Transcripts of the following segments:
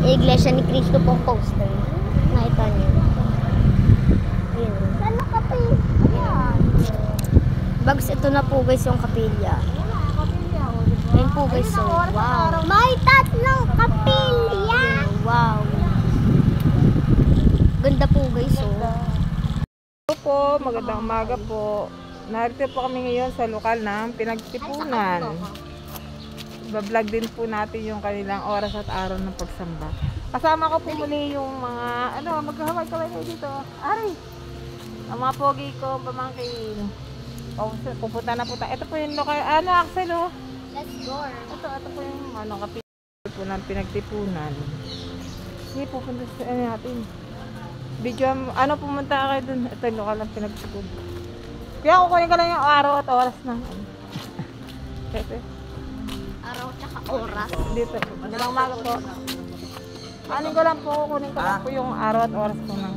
Iglesia ni Cristo pong poster. Nakita niyo. Yun. Ano kape? Ayan. Bags, ito na po guys yung kapilya. Ayun po guys, so wow. May tatlong kapilya. Wow. Ganda po guys, so. Hello po, magandang umaga po. Narito po kami ngayon sa lokal ng Pinagtipunan. Bablog din po natin yung kanilang oras at araw ng pagsamba. Kasama ko po muli yung mga, magkahamay-kamay kayo dito. Ari! Ang mga pogi ko, pamangkin. Pupunta na po tayo. Ito po yung lokal, Axel, oh. Let's go. Ito po yung, kapitol po ng Pinagtipunan. Sige, pupunta sa natin. Video, pumunta kayo dun. Ito yung lokal ng Pinagtipunan. Kaya kukunin ka lang yung araw at oras ng Ito. Araw tsaka oras. Dito. Magandang umaga po. Kunin ko lang po yung araw at oras po ng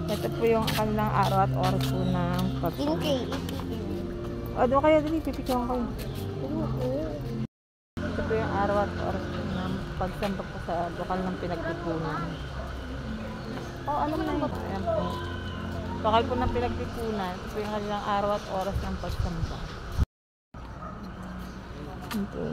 ito po yung kanilang araw at oras po ng PK. doon kayo, dali, pipicturean kayo. Ito po yung araw at oras po ng pagsamba po sa lokal ng Pinagtipunan. Alam na yun. Ayan po. Lokal po ng Pinagtipunan. Ito po yung kanilang araw at oras ng pagsamba. Ito.